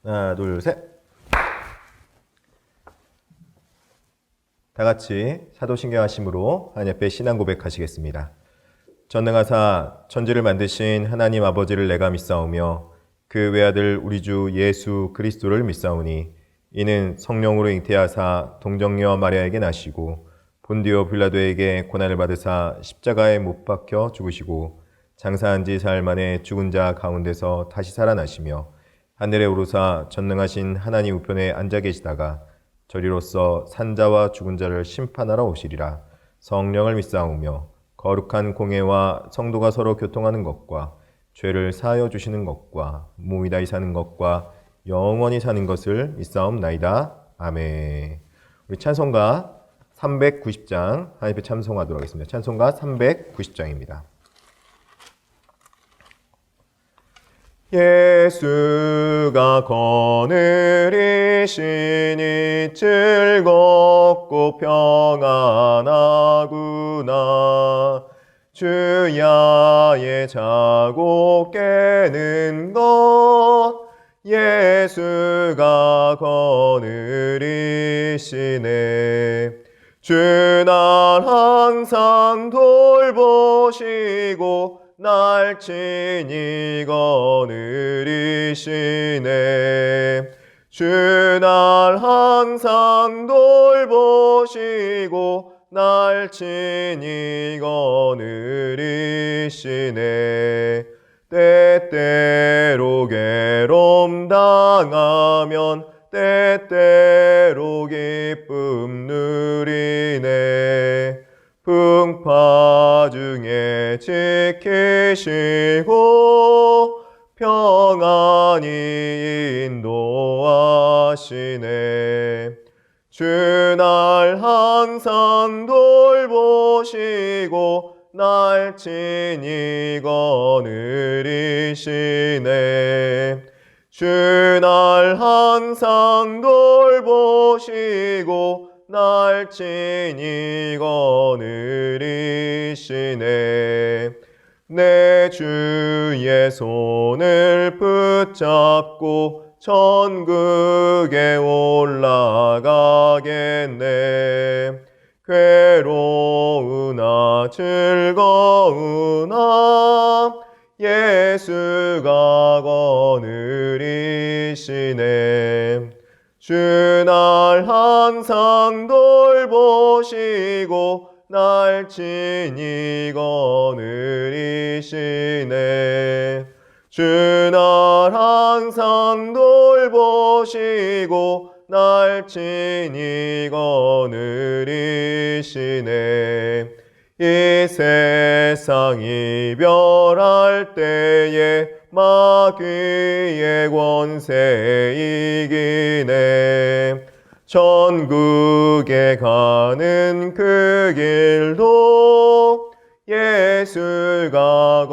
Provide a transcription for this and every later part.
하나, 둘, 셋. 다 같이 사도신경하심으로 하나님 앞에 신앙 고백하시겠습니다. 전능하사 천지를 만드신 하나님 아버지를 내가 믿사오며 그 외아들 우리 주 예수 그리스도를 믿사오니 이는 성령으로 잉태하사 동정녀 마리아에게 나시고 본디오 빌라도에게 고난을 받으사 십자가에 못 박혀 죽으시고 장사한 지 사흘 만에 죽은 자 가운데서 다시 살아나시며 하늘에 오르사 전능하신 하나님 우편에 앉아 계시다가 저리로서 산자와 죽은 자를 심판하러 오시리라. 성령을 믿사오며 거룩한 공회와 성도가 서로 교통하는 것과 죄를 사하여 주시는 것과 몸이 다시 사는 것과 영원히 사는 것을 믿사옵나이다. 아멘. 우리 찬송가 390장 하나님 앞에 찬송하도록 하겠습니다. 찬송가 390장입니다. 예수가 거느리시니 즐겁고 평안하구나. 주야의 자고 깨는 것 예수가 거느리시네. 주 날 항상 돌보시고 날 친히 거느리시네. 주 날 항상 돌보시고 날 친히 거느리시네. 때때로 괴로움 당하면 때때로 기쁨 누리네. 풍파 중에 지키시고 평안히 인도하시네. 주 날 항상 돌보시고 날 친히 거느리시네. 주 날 항상 돌보시고 날 친히 거느리시네. 내 주의 손을 붙잡고 천국에 올라가겠네. 괴로우나 즐거우나 예수가 거느리시네. 주 날 항상 돌보시고 날 친히 거느리시네. 주 날 항상 돌보시고 날 친히 거느리시네. 이 세상 이별할 때에 마귀의 권세 이기네. 천국에 가는 그 길도 예수가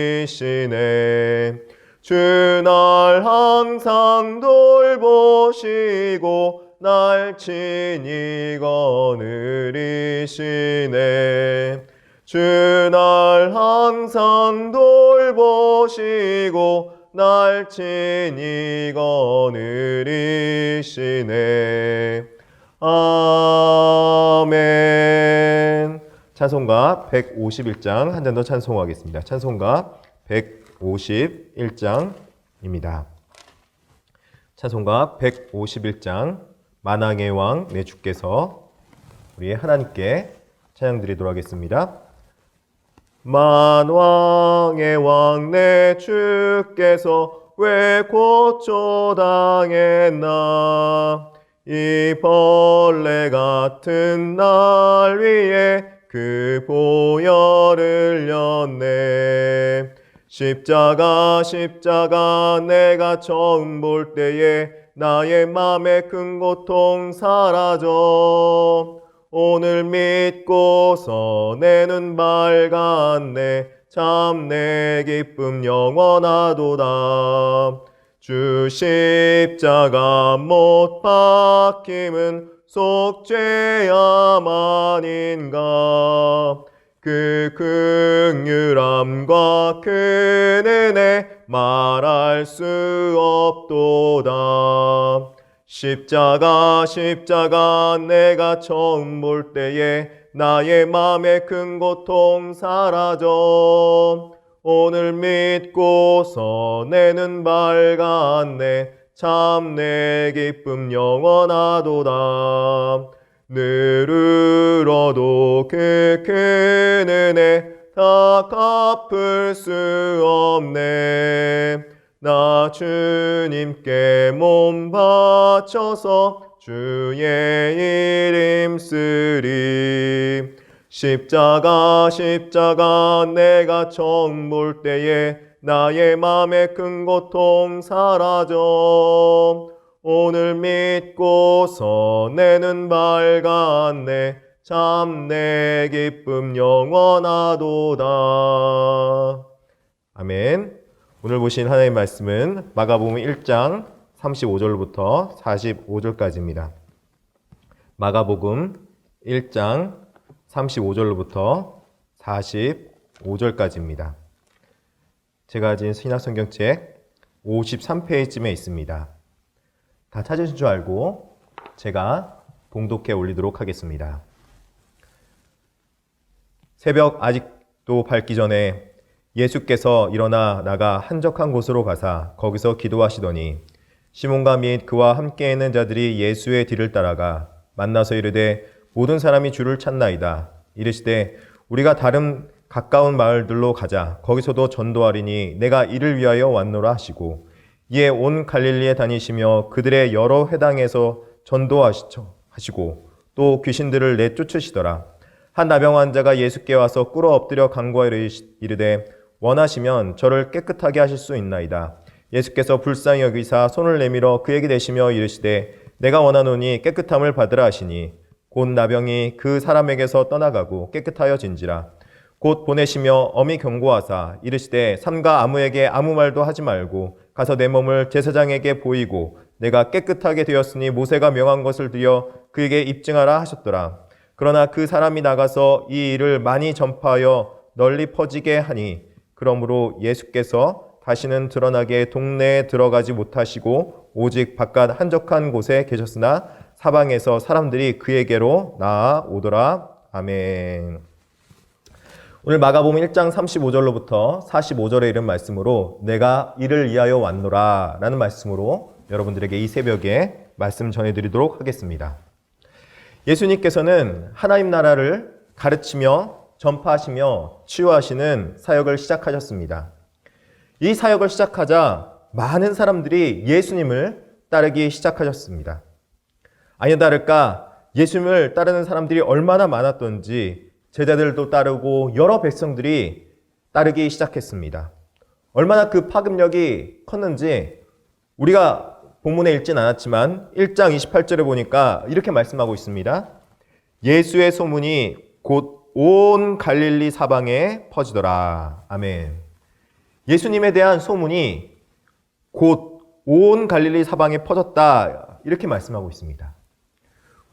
거느리시네. 주 날 항상 돌보시고 날 친히 거느리시네. 주 날 항상 돌보시고 날 친히 거느리시네. 아멘. 찬송가 151장 한 장 더 찬송하겠습니다. 찬송가 151장입니다. 찬송가 151장 만왕의 왕 내 주께서 우리 하나님께 찬양 드리도록 하겠습니다. 만왕의 왕 내 주께서 왜 고초당했나. 이 벌레 같은 날 위에 그 보혈을 흘렸네. 십자가 내가 처음 볼 때에 나의 맘의 큰 고통 사라져. 오늘 믿고서 내 눈 밝았네. 참 내 기쁨 영원하도다. 주 십자가 못 박힘은 속죄야만인가. 그 긍휼함과 큰 은혜 말할 수 없도다. 십자가 십자가 내가 처음 볼 때에 나의 맘에 큰 고통 사라져. 오늘 믿고서 내는 밝았네. 참 내 기쁨 영원하도다. 늘 울어도 그 큰 은혜 다 갚을 수 없네. 나 주님께 몸 바쳐서 주의 이름 쓰리. 십자가 십자가 내가 처음 볼 때에 나의 맘에 큰 고통 사라져. 오늘 믿고서 내는 밝았네. 참 내 기쁨 영원하도다. 아멘. 오늘 보신 하나님의 말씀은 마가복음 1장 35절부터 45절까지입니다. 마가복음 1장 35절로부터 45절까지입니다. 제가 가진 신약성경책 53페이지쯤에 있습니다. 다 찾으신 줄 알고 제가 봉독해 올리도록 하겠습니다. 새벽 아직도 밝기 전에 예수께서 일어나 나가 한적한 곳으로 가사 거기서 기도하시더니 시몬과 및 그와 함께 있는 자들이 예수의 뒤를 따라가 만나서 이르되 모든 사람이 주를 찾나이다. 이르시되 우리가 다른 가까운 마을들로 가자. 거기서도 전도하리니 내가 이를 위하여 왔노라 하시고 이에 온 갈릴리에 다니시며 그들의 여러 회당에서 전도하시고 또 귀신들을 내쫓으시더라. 한 나병 환자가 예수께 와서 꿇어 엎드려 간구하여 이르되 원하시면 저를 깨끗하게 하실 수 있나이다. 예수께서 불쌍히 여기사 손을 내밀어 그에게 대시며 이르시되 내가 원하노니 깨끗함을 받으라 하시니 곧 나병이 그 사람에게서 떠나가고 깨끗하여진지라. 곧 보내시며 엄히 경고하사 이르시되 삼가 아무에게 아무 말도 하지 말고 가서 내 몸을 제사장에게 보이고 내가 깨끗하게 되었으니 모세가 명한 것을 드려 그에게 입증하라 하셨더라. 그러나 그 사람이 나가서 이 일을 많이 전파하여 널리 퍼지게 하니 그러므로 예수께서 다시는 드러나게 동네에 들어가지 못하시고 오직 바깥 한적한 곳에 계셨으나 사방에서 사람들이 그에게로 나아오더라. 아멘. 오늘 마가복음 1장 35절로부터 45절에 이른 말씀으로 내가 이를 위하여 왔노라 라는 말씀으로 여러분들에게 이 새벽에 말씀 전해드리도록 하겠습니다. 예수님께서는 하나님 나라를 가르치며 전파하시며 치유하시는 사역을 시작하셨습니다. 이 사역을 시작하자 많은 사람들이 예수님을 따르기 시작하셨습니다. 아니나 다를까 예수님을 따르는 사람들이 얼마나 많았던지 제자들도 따르고 여러 백성들이 따르기 시작했습니다. 얼마나 그 파급력이 컸는지 우리가 본문에 읽진 않았지만 1장 28절에 보니까 이렇게 말씀하고 있습니다. 예수의 소문이 곧 온 갈릴리 사방에 퍼지더라. 아멘. 예수님에 대한 소문이 곧 온 갈릴리 사방에 퍼졌다. 이렇게 말씀하고 있습니다.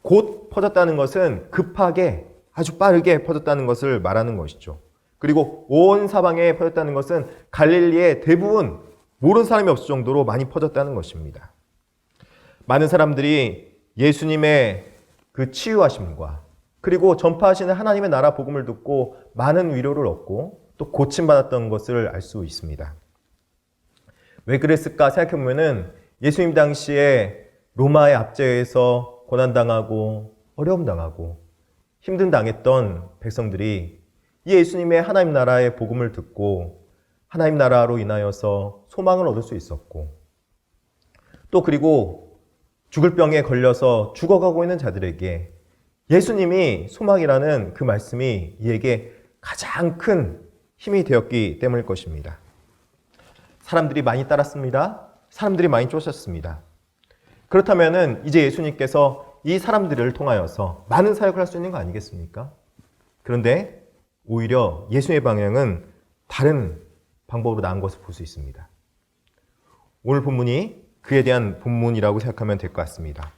곧 퍼졌다는 것은 급하게 아주 빠르게 퍼졌다는 것을 말하는 것이죠. 그리고 온 사방에 퍼졌다는 것은 갈릴리의 대부분 모르는 사람이 없을 정도로 많이 퍼졌다는 것입니다. 많은 사람들이 예수님의 그 치유하심과 그리고 전파하시는 하나님의 나라 복음을 듣고 많은 위로를 얻고 또 고침받았던 것을 알 수 있습니다. 왜 그랬을까 생각해보면 예수님 당시에 로마의 압제에서 고난당하고 어려움당하고 힘든당했던 백성들이 이 예수님의 하나님 나라의 복음을 듣고 하나님 나라로 인하여서 소망을 얻을 수 있었고 또 그리고 죽을 병에 걸려서 죽어가고 있는 자들에게 예수님이 소망이라는 그 말씀이 이에게 가장 큰 힘이 되었기 때문일 것입니다. 사람들이 많이 따랐습니다. 사람들이 많이 쫓았습니다. 그렇다면 이제 예수님께서 이 사람들을 통하여서 많은 사역을 할 수 있는 거 아니겠습니까? 그런데 오히려 예수님의 방향은 다른 방법으로 나은 것을 볼 수 있습니다. 오늘 본문이 그에 대한 본문이라고 생각하면 될 것 같습니다.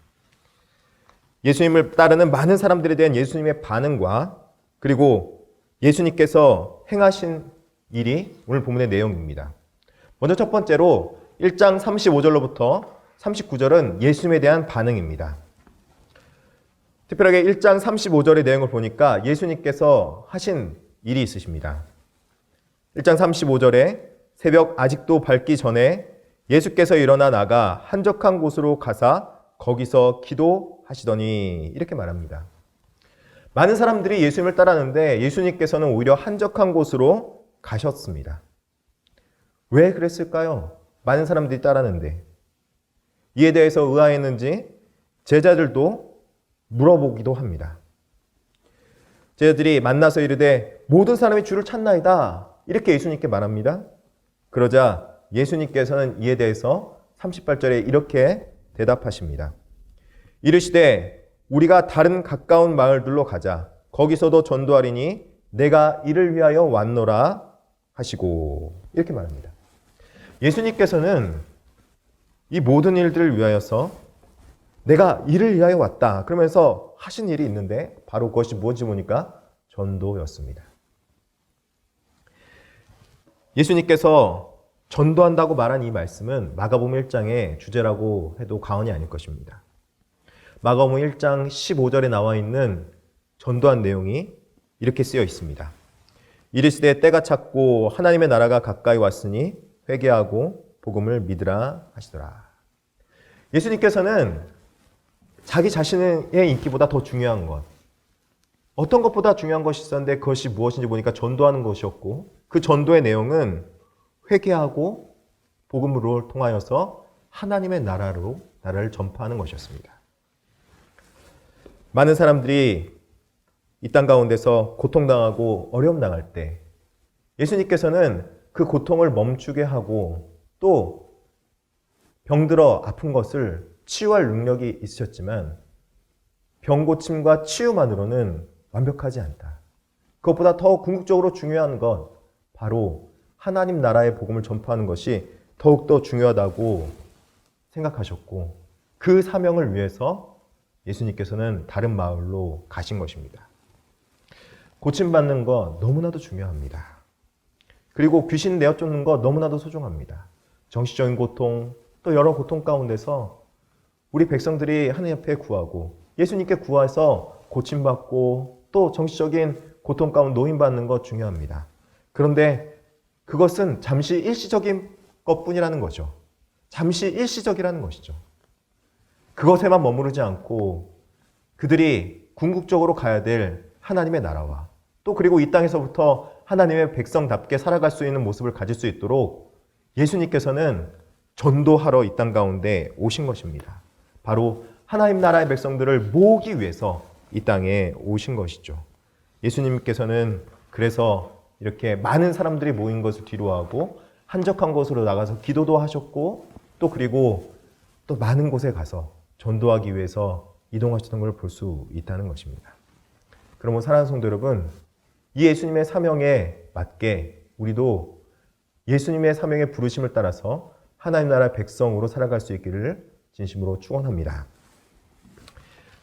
예수님을 따르는 많은 사람들에 대한 예수님의 반응과 그리고 예수님께서 행하신 일이 오늘 본문의 내용입니다. 먼저 첫 번째로 1장 35절로부터 39절은 예수님에 대한 반응입니다. 특별하게 1장 35절의 내용을 보니까 예수님께서 하신 일이 있으십니다. 1장 35절에 새벽 아직도 밝기 전에 예수께서 일어나 나가 한적한 곳으로 가사 거기서 기도하시더니 이렇게 말합니다. 많은 사람들이 예수님을 따랐는데 예수님께서는 오히려 한적한 곳으로 가셨습니다. 왜 그랬을까요? 많은 사람들이 따랐는데. 이에 대해서 의아했는지 제자들도 물어보기도 합니다. 제자들이 만나서 이르되 모든 사람이 주를 찾나이다. 이렇게 예수님께 말합니다. 그러자 예수님께서는 이에 대해서 38절에 이렇게 대답하십니다. 이르시되 우리가 다른 가까운 마을들로 가자. 거기서도 전도하리니 내가 이를 위하여 왔노라 하시고 이렇게 말합니다. 예수님께서는 이 모든 일들을 위하여서 내가 이를 위하여 왔다. 그러면서 하신 일이 있는데 바로 그것이 무엇인지 보니까 전도였습니다. 예수님께서 전도한다고 말한 이 말씀은 마가복음 1장의 주제라고 해도 과언이 아닐 것입니다. 마가복음 1장 15절에 나와 있는 전도한 내용이 이렇게 쓰여 있습니다. 이르시되 때가 찼고 하나님의 나라가 가까이 왔으니 회개하고 복음을 믿으라 하시더라. 예수님께서는 자기 자신의 인기보다 더 중요한 것, 어떤 것보다 중요한 것이 있었는데 그것이 무엇인지 보니까 전도하는 것이었고 그 전도의 내용은 회개하고 복음으로 통하여서 하나님의 나라를 전파하는 것이었습니다. 많은 사람들이 이 땅 가운데서 고통당하고 어려움 당할 때 예수님께서는 그 고통을 멈추게 하고 또 병들어 아픈 것을 치유할 능력이 있으셨지만 병 고침과 치유만으로는 완벽하지 않다. 그것보다 더 궁극적으로 중요한 것, 바로 하나님 나라의 복음을 전파하는 것이 더욱더 중요하다고 생각하셨고 그 사명을 위해서 예수님께서는 다른 마을로 가신 것입니다. 고침받는 것 너무나도 중요합니다. 그리고 귀신 내어쫓는 것 너무나도 소중합니다. 정신적인 고통, 또 여러 고통 가운데서 우리 백성들이 하나님 앞에 구하고 예수님께 구해서 고침받고 또 정신적인 고통 가운데 노인받는 것 중요합니다. 그런데 그것은 잠시 일시적인 것뿐이라는 거죠. 잠시 일시적이라는 것이죠. 그것에만 머무르지 않고 그들이 궁극적으로 가야 될 하나님의 나라와 또 그리고 이 땅에서부터 하나님의 백성답게 살아갈 수 있는 모습을 가질 수 있도록 예수님께서는 전도하러 이 땅 가운데 오신 것입니다. 바로 하나님 나라의 백성들을 모으기 위해서 이 땅에 오신 것이죠. 예수님께서는 그래서 이렇게 많은 사람들이 모인 것을 뒤로하고 한적한 곳으로 나가서 기도도 하셨고 또 그리고 또 많은 곳에 가서 전도하기 위해서 이동하시던 걸 볼 수 있다는 것입니다. 그러면 사랑하는 성도 여러분, 이 예수님의 사명에 맞게 우리도 예수님의 사명의 부르심을 따라서 하나님 나라의 백성으로 살아갈 수 있기를 진심으로 축원합니다.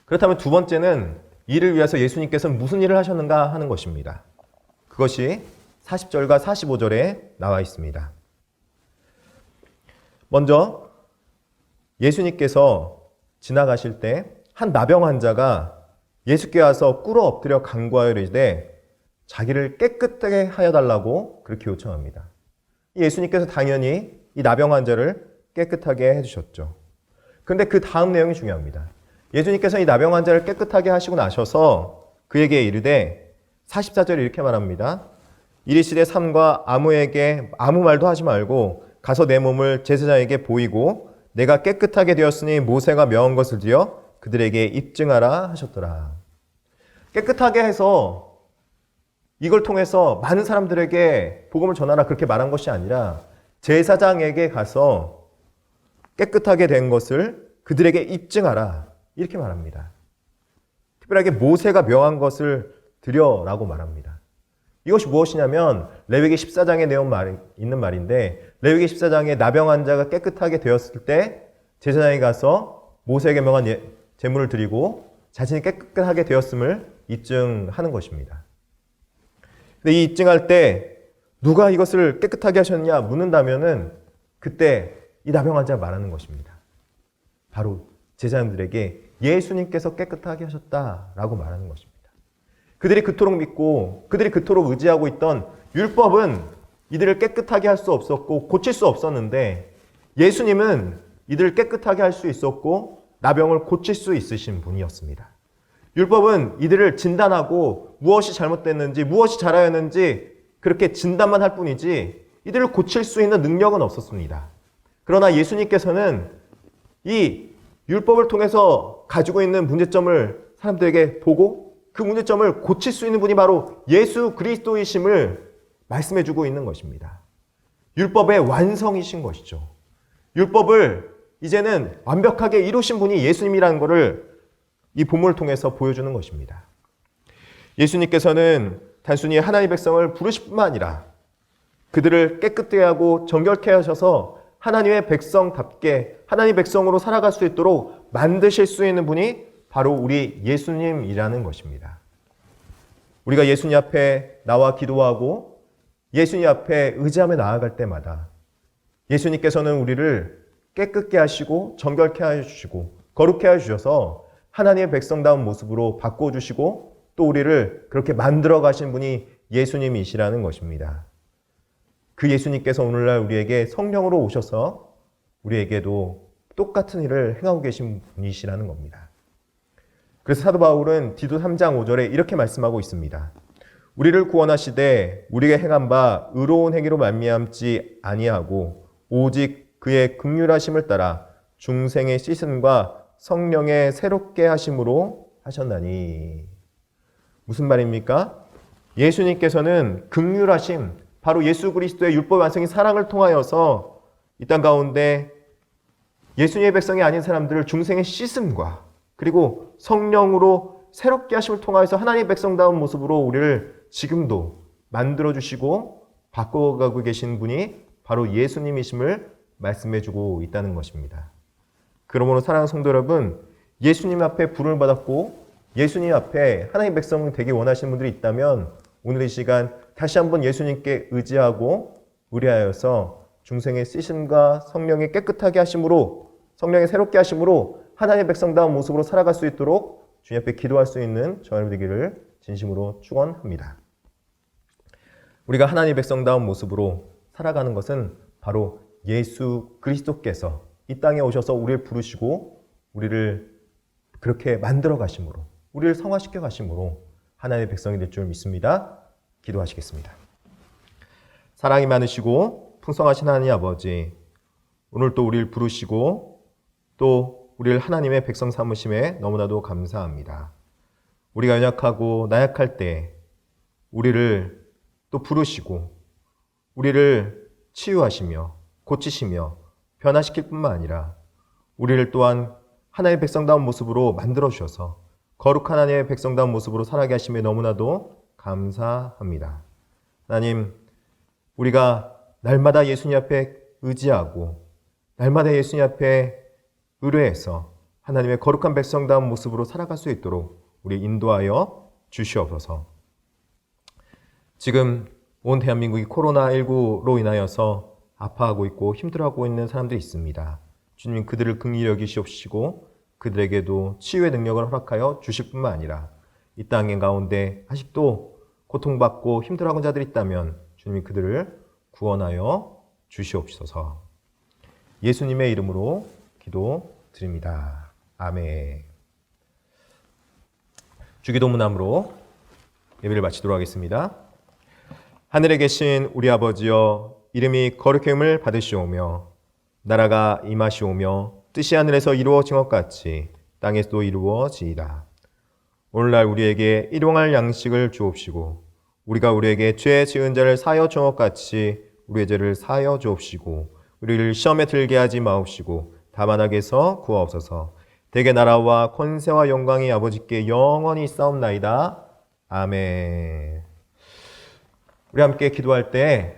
그렇다면 두 번째는 이를 위해서 예수님께서는 무슨 일을 하셨는가 하는 것입니다. 그것이 40절과 45절에 나와 있습니다. 먼저 예수님께서 지나가실 때 한 나병 환자가 예수께 와서 꿇어 엎드려 간구하여 이르되 자기를 깨끗하게 하여 달라고 그렇게 요청합니다. 예수님께서 당연히 이 나병 환자를 깨끗하게 해주셨죠. 그런데 그 다음 내용이 중요합니다. 예수님께서 이 나병 환자를 깨끗하게 하시고 나셔서 그에게 이르되 44절에 이렇게 말합니다. 이르시되 삼가 아무에게 아무 말도 하지 말고 가서 내 몸을 제사장에게 보이고 내가 깨끗하게 되었으니 모세가 명한 것을 지어 그들에게 입증하라 하셨더라. 깨끗하게 해서 이걸 통해서 많은 사람들에게 복음을 전하라 그렇게 말한 것이 아니라 제사장에게 가서 깨끗하게 된 것을 그들에게 입증하라 이렇게 말합니다. 특별하게 모세가 명한 것을 드려라고 말합니다. 이것이 무엇이냐면 레위기 14장에 있는 말인데 레위기 14장에 나병 환자가 깨끗하게 되었을 때 제사장이 가서 모세에게 명한 제물을 드리고 자신이 깨끗하게 되었음을 입증하는 것입니다. 근데 이 입증할 때 누가 이것을 깨끗하게 하셨느냐 묻는다면은 그때 이 나병 환자가 말하는 것입니다. 바로 제자들에게 예수님께서 깨끗하게 하셨다라고 말하는 것입니다. 그들이 그토록 믿고 그들이 그토록 의지하고 있던 율법은 이들을 깨끗하게 할 수 없었고 고칠 수 없었는데 예수님은 이들을 깨끗하게 할 수 있었고 나병을 고칠 수 있으신 분이었습니다. 율법은 이들을 진단하고 무엇이 잘못됐는지 무엇이 잘하였는지 그렇게 진단만 할 뿐이지 이들을 고칠 수 있는 능력은 없었습니다. 그러나 예수님께서는 이 율법을 통해서 가지고 있는 문제점을 사람들에게 보고 그 문제점을 고칠 수 있는 분이 바로 예수 그리스도이심을 말씀해주고 있는 것입니다. 율법의 완성이신 것이죠. 율법을 이제는 완벽하게 이루신 분이 예수님이라는 것을 이 본문을 통해서 보여주는 것입니다. 예수님께서는 단순히 하나님의 백성을 부르실 뿐만 아니라 그들을 깨끗하게 하고 정결케 하셔서 하나님의 백성답게 하나님의 백성으로 살아갈 수 있도록 만드실 수 있는 분이 바로 우리 예수님이라는 것입니다. 우리가 예수님 앞에 나와 기도하고 예수님 앞에 의지하며 나아갈 때마다 예수님께서는 우리를 깨끗게 하시고 정결케 해주시고 거룩케 해주셔서 하나님의 백성다운 모습으로 바꿔주시고 또 우리를 그렇게 만들어 가신 분이 예수님이시라는 것입니다. 그 예수님께서 오늘날 우리에게 성령으로 오셔서 우리에게도 똑같은 일을 행하고 계신 분이시라는 겁니다. 그래서 사도 바울은 디도 3장 5절에 이렇게 말씀하고 있습니다. 우리를 구원하시되 우리가 행한 바 의로운 행위로 말미암지 아니하고 오직 그의 긍휼하심을 따라 중생의 씻음과 성령의 새롭게 하심으로 하셨나니. 무슨 말입니까? 예수님께서는 긍휼하심, 바로 예수 그리스도의 율법 완성인 사랑을 통하여서 이 땅 가운데 예수님의 백성이 아닌 사람들을 중생의 씻음과 그리고 성령으로 새롭게 하심을 통하여서 하나님의 백성다운 모습으로 우리를 지금도 만들어주시고 바꿔가고 계신 분이 바로 예수님이심을 말씀해주고 있다는 것입니다. 그러므로 사랑하는 성도 여러분, 예수님 앞에 부름을 받았고 예수님 앞에 하나님의 백성 되기 원하시는 분들이 있다면 오늘 이 시간 다시 한번 예수님께 의지하고 의뢰하여서 중생의 씻음과 성령의 깨끗하게 하심으로 성령의 새롭게 하심으로 하나님의 백성다운 모습으로 살아갈 수 있도록 주님 앞에 기도할 수 있는 저와 여러분 되기를 진심으로 축원합니다. 우리가 하나님의 백성다운 모습으로 살아가는 것은 바로 예수 그리스도께서 이 땅에 오셔서 우리를 부르시고 우리를 그렇게 만들어 가심으로 우리를 성화시켜 가심으로 하나님의 백성이 될 줄 믿습니다. 기도하시겠습니다. 사랑이 많으시고 풍성하신 하나님 아버지, 오늘 또 우리를 부르시고 또 우리를 하나님의 백성 삼으심에 너무나도 감사합니다. 우리가 연약하고 나약할 때 우리를 또 부르시고 우리를 치유하시며 고치시며 변화시킬 뿐만 아니라 우리를 또한 하나님의 백성다운 모습으로 만들어 주셔서 거룩한 하나님의 백성다운 모습으로 살아가게 하심에 너무나도 감사합니다. 하나님, 우리가 날마다 예수님 앞에 의지하고 날마다 예수님 앞에 의뢰해서 하나님의 거룩한 백성다운 모습으로 살아갈 수 있도록 우리 인도하여 주시옵소서. 지금 온 대한민국이 코로나19로 인하여서 아파하고 있고 힘들어하고 있는 사람들이 있습니다. 주님, 그들을 긍휼히 여기시옵시고 그들에게도 치유의 능력을 허락하여 주실 뿐만 아니라 이 땅의 가운데 아직도 고통받고 힘들어하는 자들이 있다면 주님이 그들을 구원하여 주시옵소서. 예수님의 이름으로 기도드립니다. 아멘. 주기도문함으로 예배를 마치도록 하겠습니다. 하늘에 계신 우리 아버지여, 이름이 거룩함을 받으시오며 나라가 임하시오며 뜻이 하늘에서 이루어진 것 같이 땅에서도 이루어지이다. 오늘날 우리에게 일용할 양식을 주옵시고 우리가 우리에게 죄 지은 자를 사하여 준 것 같이 우리의 죄를 사하여 주옵시고 우리를 시험에 들게 하지 마옵시고 다만 악에서 구하옵소서. 대개 나라와 권세와 영광이 아버지께 영원히 있사옵나이다. 아멘. 우리 함께 기도할 때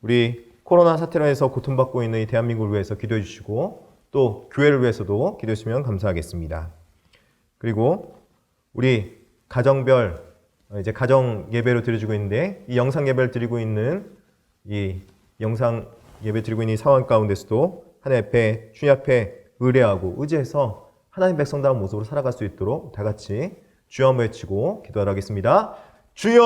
우리 코로나 사태로 해서 고통받고 있는 이 대한민국을 위해서 기도해 주시고 또 교회를 위해서도 기도해 주시면 감사하겠습니다. 그리고 우리 가정별 이제 가정 예배로 드려주고 있는데 이 영상 예배를 드리고 있는 이 영상 예배 드리고 있는 이 상황 가운데서도 하나님 앞에, 주님 앞에 의뢰하고 의지해서 하나님 백성다운 모습으로 살아갈 수 있도록 다 같이 주여 한번 외치고 기도하러 하겠습니다. 주여!